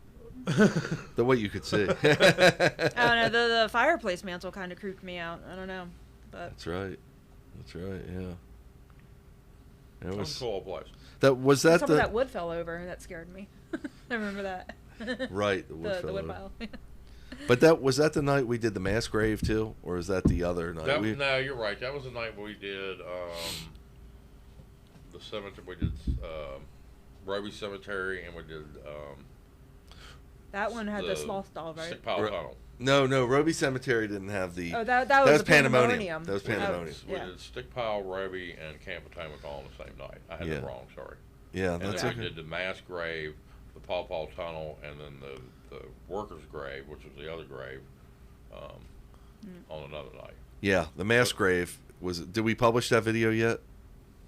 The way you could see.
I don't know. The fireplace mantle kind of creeped me out. I don't know, but
That's right. Yeah. It
It was
was.
a cool place.
Was that
some
the
of that wood fell over. That scared me. I remember that.
right? The wood
The
fell
wood
over.
pile.
But was that the night we did the mass grave too, or is that the other night?
No, you're right. That was the night we did the cemetery. We did Roby Cemetery, and we did
That one had the
the
sloth doll, right?
Stick Pile Tunnel.
No, Roby Cemetery didn't have the.
Oh, that was the
Pandemonium. That was
We did-
Pandemonium.
We
Yeah.
did Stick Pile, Roby, and Camp Potomac all on the same night. I had
Yeah.
it wrong. Sorry.
Yeah,
And
that's
then we
okay.
did the mass grave, the Paw Paw Tunnel, and then the workers' grave, which was the other grave, on another night.
Yeah, the mass grave was. Did we publish that video yet?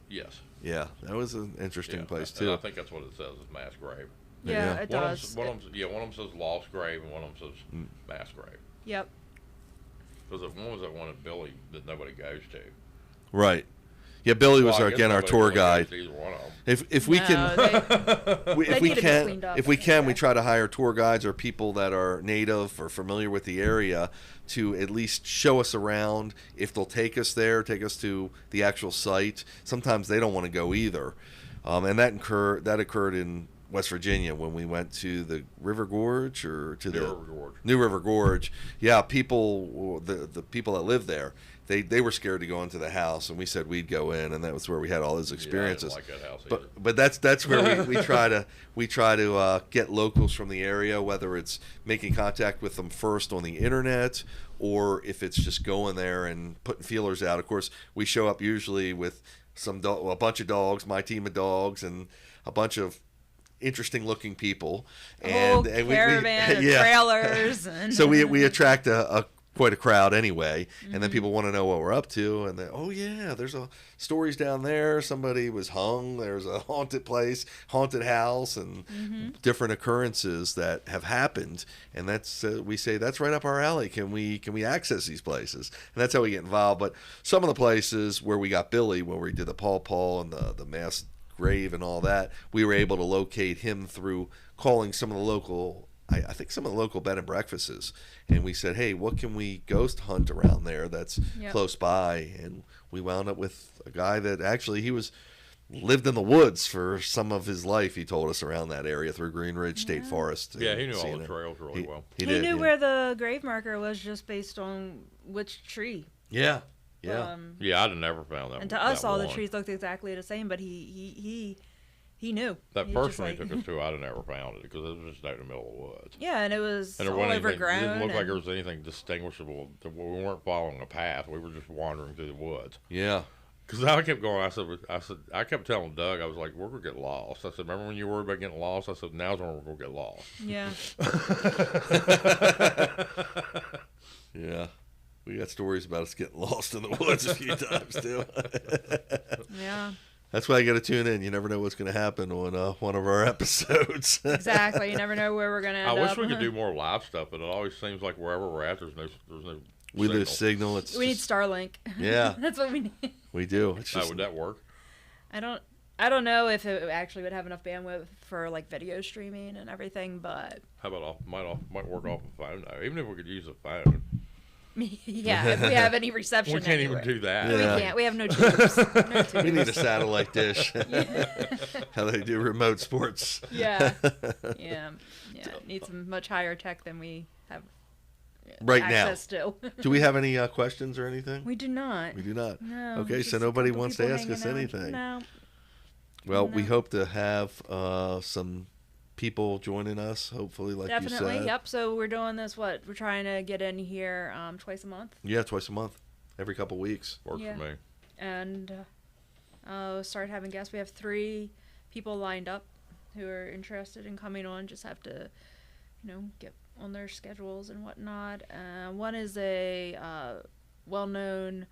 Yes.
Yeah, that was an interesting
Yeah,
place
and
too.
I think that's what it says is mass grave.
Yeah,
Yeah.
it
One of
does.
them, one of them says lost grave, and one of them says
Mm.
mass grave.
Yep.
Because one was that one at Billy that nobody goes to.
Right. Yeah, Billy was
Well, I guess
our
nobody
tour
really
guide.
goes to either one of them.
If we
No,
can,
they
if we
need to be
can,
cleaned up.
if we can, we
Yeah.
try to hire tour guides or people that are native or familiar with the area to at least show us around. If they'll take us there, take us to the actual site. Sometimes they don't want to go either, and that occurred in West Virginia when we went to the River Gorge or to the New River Gorge. Yeah, the people that live there, they were scared to go into the house, and we said we'd go in, and that was where we had all those experiences.
Yeah, I didn't like that house either.
But that's where we try to get locals from the area, whether it's making contact with them first on the internet or if it's just going there and putting feelers out. Of course, we show up usually with a bunch of dogs, my team of dogs, and a bunch of interesting looking people, and
caravan and
yeah.
trailers, and
So we attract quite a crowd anyway, and then people want to know what we're up to, and oh yeah, there's stories down there. Somebody was hung. There's a haunted place, haunted house, and different occurrences that have happened, and that's we say that's right up our alley. Can we access these places? And that's how we get involved. But some of the places where we got Billy, where we did the Paw Paw and the mass grave and all that, we were able to locate him through calling some of the local I think some of the local bed and breakfasts, and we said, hey, what can we ghost hunt around there that's close by? And we wound up with a guy that actually lived in the woods for some of his life. He told us around that area through Green Ridge State Forest.
Yeah, he knew all the trails really well.
He knew where the grave marker was just based on which tree.
Yeah.
Yeah, I'd have never found that.
And to us, all the trees looked exactly the same, but he knew.
That first one he took us to, I'd have never found it because it was just out in the middle of the woods.
Yeah, and it was all overgrown.
It didn't look like there was anything distinguishable. We weren't following a path. We were just wandering through the woods.
Yeah.
Because I kept going. I kept telling Doug, I was like, we're going to get lost. I said, remember when you worried about getting lost? I said, now's when we're going to get lost.
Yeah.
Yeah. We got stories about us getting lost in the woods a few times, too.
Yeah.
That's why you got to tune in. You never know what's going to happen on one of our episodes.
Exactly. You never know where we're going to end up.
I wish we could do more live stuff, but it always seems like wherever we're at, there's no
we lose signal.
We need Starlink.
Yeah.
That's what we need.
We do. It's
would that work?
I don't know if it actually would have enough bandwidth for like video streaming and everything, but
how about might work off a phone though, even if we could use a phone.
Yeah, if we have any reception.
We can't even do that.
Yeah. We can't. We have no tubes. No tubes.
We need a satellite dish. How they do remote sports.
Yeah. Need some much higher tech than we have
right
access
now.
To.
Do we have any questions or anything?
We do not.
We do not.
No.
Okay, so nobody wants to ask us anything.
No.
Well, we hope to have some people joining us, hopefully, like you said.
Definitely, yep. So we're doing this, we're trying to get in here twice a month?
Yeah, twice a month. Every couple weeks.
Works for me.
And start having guests. We have 3 people lined up who are interested in coming on. Just have to, get on their schedules and whatnot. One is a well-known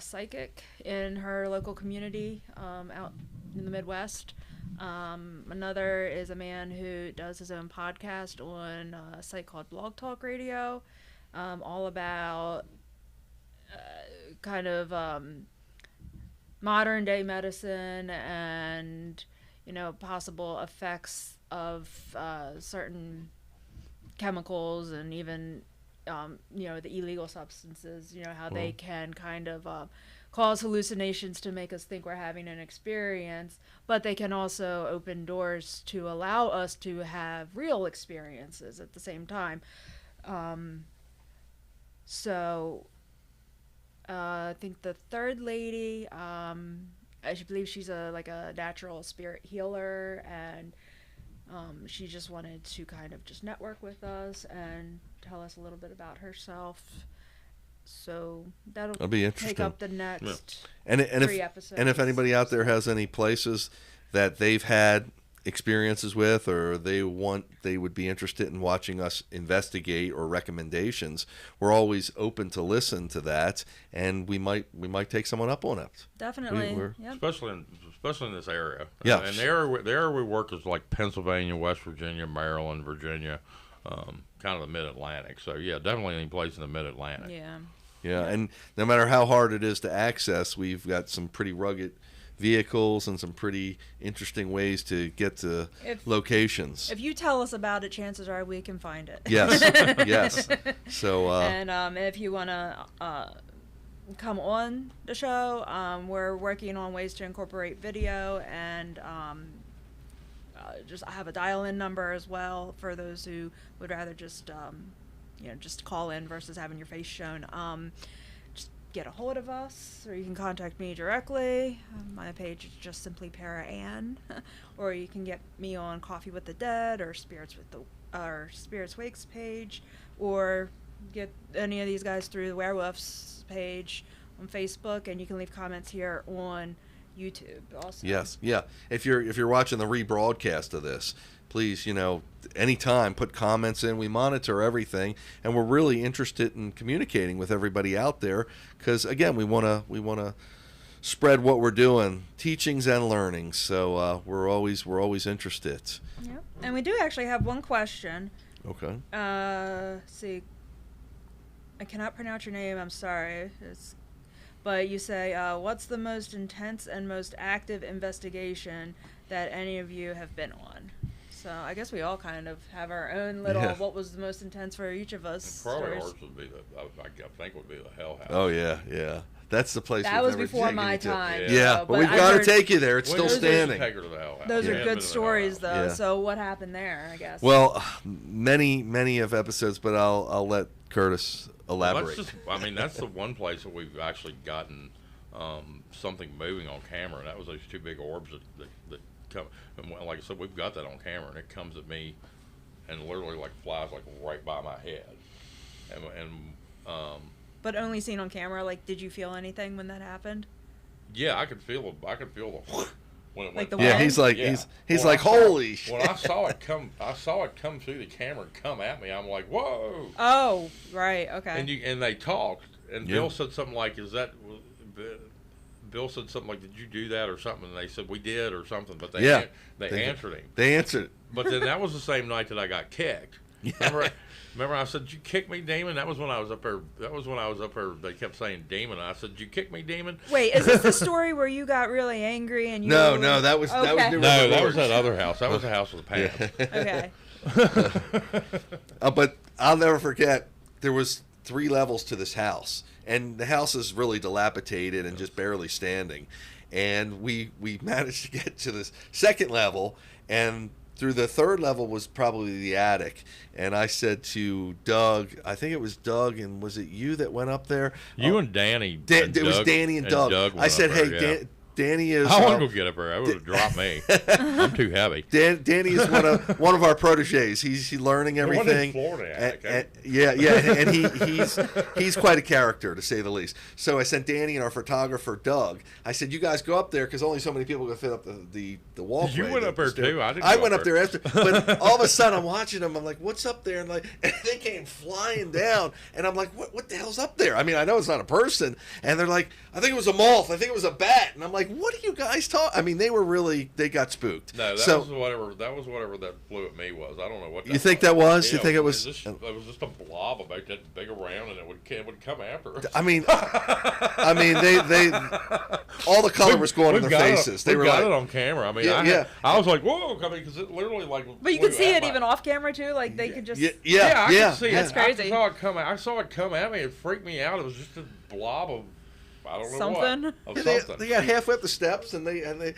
psychic in her local community out in the Midwest. Another is a man who does his own podcast on a site called Blog Talk Radio, all about kind of modern day medicine and possible effects of certain chemicals and even the illegal substances, how they can kind of cause hallucinations to make us think we're having an experience, but they can also open doors to allow us to have real experiences at the same time. I think the third lady, I believe she's a natural spirit healer, and she just wanted to kind of just network with us and tell us a little bit about herself. So that'll
be interesting.
Take up the next 3 episodes.
And if anybody out there has any places that they've had experiences with, or they would be interested in watching us investigate, or recommendations, we're always open to listen to that, and we might take someone up on it.
Definitely,
yep. Especially in this area.
Yeah,
and the area we work is like Pennsylvania, West Virginia, Maryland, Virginia, kind of the Mid-Atlantic. So yeah, definitely any place in the Mid-Atlantic.
Yeah, and no matter how hard it is to access, we've got some pretty rugged vehicles and some pretty interesting ways to get to locations.
If you tell us about it, chances are we can find it.
Yes, yes. So,
and if you want to come on the show, we're working on ways to incorporate video, and I have a dial-in number as well for those who would rather just just call in versus having your face shown. Just get a hold of us, or you can contact me directly. My page is just simply Para Ann, or you can get me on Coffee with the Dead or Spirits Wakes page, or get any of these guys through the WereWoofs page on Facebook, and you can leave comments here on YouTube also.
Yes, yeah. If you're watching the rebroadcast of this, please, anytime put comments in. We monitor everything, and we're really interested in communicating with everybody out there, because again, we want to spread what we're doing, teachings and learnings. So we're always interested.
Yep. And we do actually have one question.
Okay.
Let's see. I cannot pronounce your name. I'm sorry. But you say, what's the most intense and most active investigation that any of you have been on? So I guess we all kind of have our own little
Yeah.
what was the most intense for each of us.
Probably
stories.
ours would be I think would be the Hell House.
Oh yeah. That's the place.
That
we've
was
never
before
taken
my
you to.
time.
Yeah,
so,
but we've
I
got to
heard
take you there. It's
When
still
did we
standing.
take her to the Hell House?
Those
We
are
hadn't
good
been to the Hell
stories,
House.
though.
Yeah.
So what happened there? I guess.
Well, many of episodes, but I'll let Curtis
Well,
elaborate.
that's the one place that we've actually gotten something moving on camera, and that was those two big orbs that come. And like I said, we've got that on camera, and it comes at me, and literally like flies like right by my head, and
but only seen on camera. Like, did you feel anything when that happened?
yeah, I could feel the when it
Like
went
the
by.
Yeah,
wind?
he's like
Yeah.
he's
When
like
I saw-
holy shit.
When I saw it come through the camera and come at me, I'm like, whoa!
Oh, right. Okay.
And they talked, and
Yeah.
Bill said something like, Bill said something like, did you do that or something? And they said, we did or something, but they
Yeah.
they answered him.
They answered.
But then that was the same night that I got kicked.
Yeah.
Remember I said, did you kick me, Demon? That was when I was up there. They kept saying Demon. And I said, did you kick me, Demon?
Wait, is this the story where you got really angry and you?
No,
were-
no, that was
Okay.
New
No,
River
that was
Gorge.
that other house. That was the house with the pants.
Okay.
But I'll never forget. There was 3 levels to this house, and the house is really dilapidated and just barely standing. And we managed to get to this second level, and through the third level was probably the attic. And I said to Doug, I think it was Doug, and was it you that went up there?
You and Danny.
It was Danny and Doug.
went
I said,
up
hey,
there, yeah.
Danny is.
I want to go get up there. I would have dropped me. I'm too heavy.
Danny is one of our proteges. He's learning
The one in
everything.
Florida,
And-
okay.
and he's quite a character, to say the least. So I sent Danny and our photographer Doug. I said, you guys go up there because only so many people can fit up the walkway.
You went up there too. I didn't.
I
go
went
up
up there after, but all of a sudden I'm watching them. I'm like, "What's up there?" And and they came flying down, and I'm like, "What the hell's up there?" I mean, I know it's not a person, and they're like, "I think it was a moth. I think it was a bat." And I'm like, "What are you guys talking?" I mean, they got spooked.
No, that was whatever that flew at me was. I don't know what.
You think that was? You think it was?
It was just a blob about that big around, and it would come after us.
I mean, they all the color was going in their faces. They
we
were
got
like,
it on camera. I mean,
Yeah,
I was like, whoa! I mean, because it literally like.
But you could
flew
see
at
it
my-
even off camera too. Like they could just.
I could see it.
That's crazy.
I saw it come at me. It freaked me out. It was just a blob of, I don't know
Something?
what. Of
They
something.
got halfway up the steps and they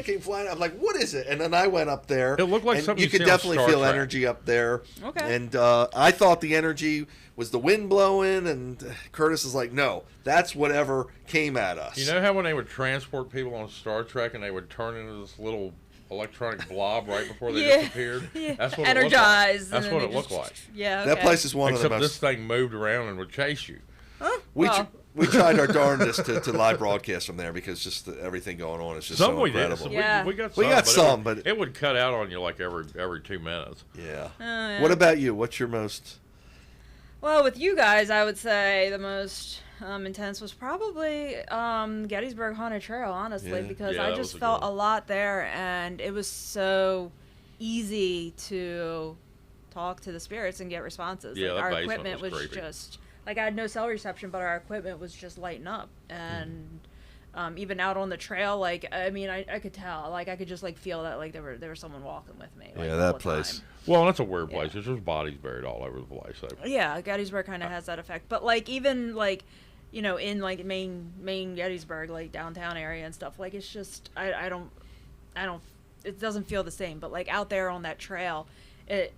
came flying. I'm like, what is it? And then I went up there.
It looked like
and
something
you
you
could
see on
definitely
Star
feel
Trek.
energy up there.
Okay.
And I thought the energy was the wind blowing, and Curtis is like, no, that's whatever came at us.
You know how when they would transport people on Star Trek and they would turn into this little electronic blob right before they
Yeah.
disappeared?
Yeah.
That's what
Energized.
It looked like. That's
and
what
then
it
they
looked
just-
like.
Yeah. Okay.
That place is one
Except
of the
this
most.
thing moved around and would chase you.
We tried our darndest to live broadcast from there because just everything going on is just
Some
so
we did.
incredible.
Yeah.
We got
We
some.
got
but
some,
it
but-
would, it would cut out on you like every 2 minutes.
Yeah.
yeah.
What about you? What's your most?
Well, with you guys, I would say the most intense was probably Gettysburg Haunted Trail, honestly,
Yeah.
because
Yeah,
I
that
just
was a
felt
good
a
one.
lot there, and it was so easy to talk to the spirits and get responses.
Yeah,
like,
that
our
basement
equipment
was
was
creepy.
just like I had no cell reception, but our equipment was just lighting up, and even out on the trail, like I mean, I could tell, like I could just like feel that like there was someone walking with me. Like,
Yeah,
the
that
whole
place.
time.
Well, that's a weird
Yeah.
place. There's bodies buried all over the place. So.
Yeah, Gettysburg kind of has that effect. But like even like, you know, in like main Gettysburg, like downtown area and stuff, like it's just I don't it doesn't feel the same. But like out there on that trail, it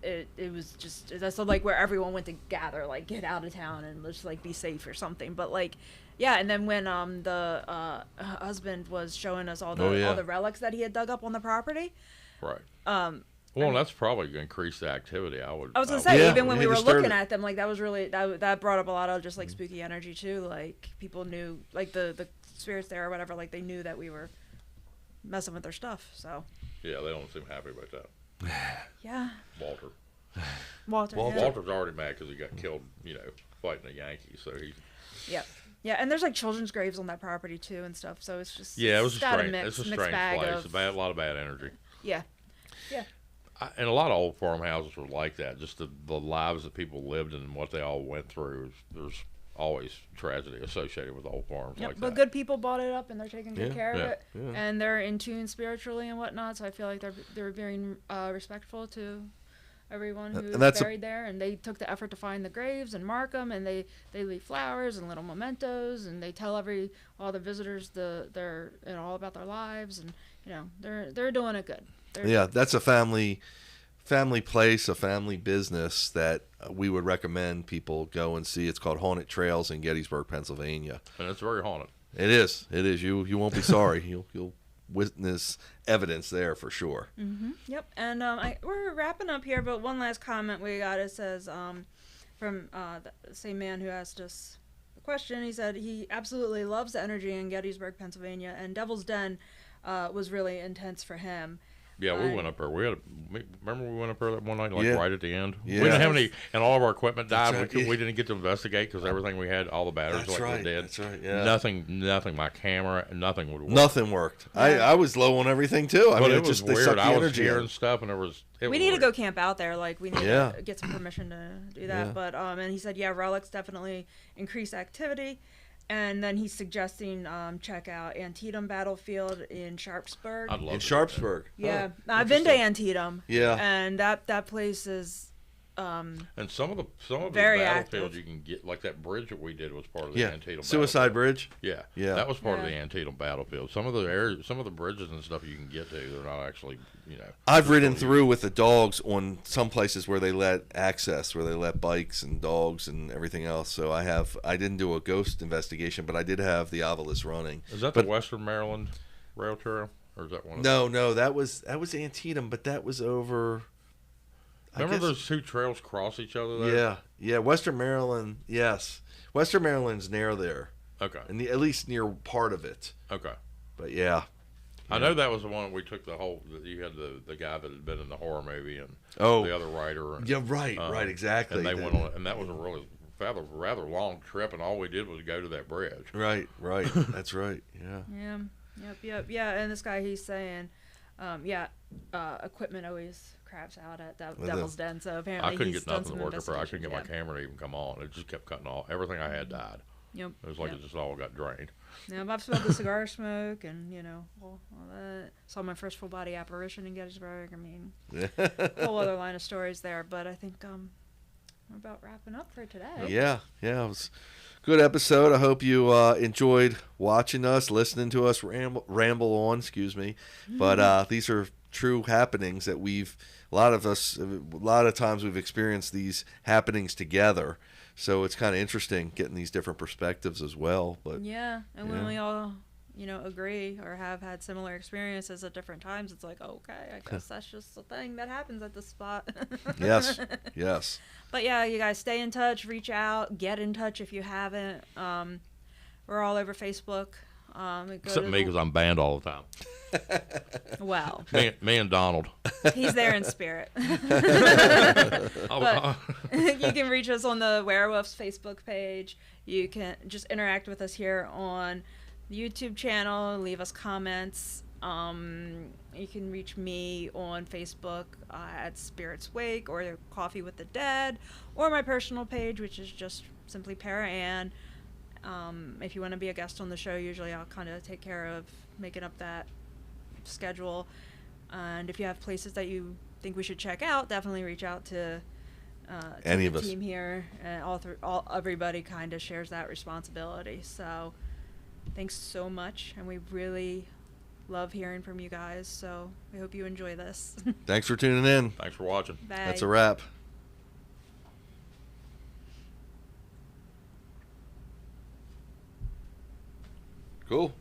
was just that's like where everyone went to gather, like get out of town and just like be safe or something. But like yeah, and then when the husband was showing us all the relics that he had dug up on the property.
Right. Well, that's probably going to increase the activity. I was
gonna say,
Yeah,
even when
he
we were
disturbed
looking
it.
at them, like that was really that brought up a lot of just like spooky energy too. Like people knew, like the spirits there or whatever, like they knew that we were messing with their stuff. So
Yeah, they don't seem happy about that.
yeah,
Walter.
Walter. Yeah.
Walter's already mad because he got killed, fighting the Yankees. So he.
Yeah, and there's like children's graves on that property too and stuff. So it's just
Yeah, it was
it's
a
got
strange.
mixed
It's a
mixed
strange
bag
place.
of
A lot of bad energy.
yeah.
And a lot of old farmhouses were like that. Just the lives that people lived and what they all went through. There's always tragedy associated with old farms
Yep,
like
but
that.
good people bought it up and they're taking good care of
Yeah.
it,
Yeah.
and they're in tune spiritually and whatnot. So I feel like they're very respectful to everyone who's
And that's
buried there, and they took the effort to find the graves and mark them, and they leave flowers and little mementos, and they tell all the visitors they're all about their lives, and they're doing it good.
Yeah, that's a family place, a family business that we would recommend people go and see. It's called Haunted Trails in Gettysburg, Pennsylvania.
And it's very haunted.
It is. You won't be sorry. You'll witness evidence there for sure.
Mm-hmm. Yep. And we're wrapping up here, but one last comment we got. It says from the same man who asked us the question. He said he absolutely loves the energy in Gettysburg, Pennsylvania, and Devil's Den was really intense for him.
Yeah, we went up there. Remember we went up there that one night,
Yeah.
right at the end?
Yeah.
We didn't have any, and all of our equipment died.
That's
We,
right.
we didn't get to investigate because everything we had, all the batteries
That's
were
right.
dead.
That's right. Yeah.
Nothing. My camera, nothing would work.
Nothing worked. I was low on everything too. I
But
mean,
it was
they
weird.
sucked the
I was
energy
hearing
out.
stuff, and
We
was
need to
weird.
go camp out there. Like, we need
Yeah.
to get some permission to do that.
Yeah.
But and he said, yeah, relics definitely increase activity. And then he's suggesting check out Antietam Battlefield in Sharpsburg.
I'd love
In
to.
Sharpsburg.
Yeah,
Oh,
I've been to
interesting.
Antietam.
Yeah.
And that place is
And some of the
Very
battlefields
active.
you can get, like that bridge that we did was part of the
Yeah.
Antietam
Suicide
Battlefield.
Bridge.
Yeah,
Yeah.
that was part of
Yeah.
the Antietam battlefield. Some of the bridges and stuff you can get to, they're not actually,
I've ridden through with the dogs on some places where they let access, where they let bikes and dogs and everything else. So I didn't do a ghost investigation, but I did have the Ovilus running.
Is that
But-
the Western Maryland Rail Trail, or is that one?
No, that was Antietam, but that was over. I
Remember
guess-
those two trails cross each other there?
Yeah. Western Maryland, yes. Western Maryland's near there,
Okay.
and at least near part of it.
Okay.
But yeah.
I know that was the one we took you had the guy that had been in the horror movie and
Oh.
the other writer. And,
Yeah, right, exactly.
And they went on, and that was a really rather long trip, and all we did was go to that bridge.
Right. That's right. Yeah.
Yep. Yeah, and this guy, he's saying, equipment always craps out at Devil's Den. So apparently
I couldn't
he's
get
done
nothing
some
to work up there. I couldn't get my
investigations,
camera to even come on. It just kept cutting off. Everything I had died.
Yep.
It was like
Yep.
it just all got drained.
Yeah, I've smelled the cigar smoke, and all that. Saw my first full body apparition in Gettysburg. I mean, whole other line of stories there. But I think we're about wrapping up for today.
Yeah. It was a good episode. I hope you enjoyed watching us, listening to us ramble on. Excuse me, but these are true happenings that a lot of times we've experienced these happenings together. So it's kind of interesting getting these different perspectives as well. But
Yeah, and when we all, agree or have had similar experiences at different times, it's like, okay, I guess that's just a thing that happens at this spot.
yes.
But yeah, you guys stay in touch, reach out, get in touch if you haven't. We're all over Facebook.
Except me, because I'm banned all the time.
Well,
Me and Donald.
he's there in spirit.
Oh,
But you can reach us on the WereWoofs Facebook page. You can just interact with us here on the YouTube channel, leave us comments. You can reach me on Facebook at Spirits Wake or Coffee with the Dead, or my personal page, which is just simply Para Ann. If you want to be a guest on the show, usually I'll kind of take care of making up that schedule. And if you have places that you think we should check out, definitely reach out to
Any
the
of us.
team here. And everybody kind of shares that responsibility. So thanks so much, and we really love hearing from you guys. So we hope you enjoy this.
Thanks for tuning in.
thanks for watching.
Bye.
That's a wrap. Cool.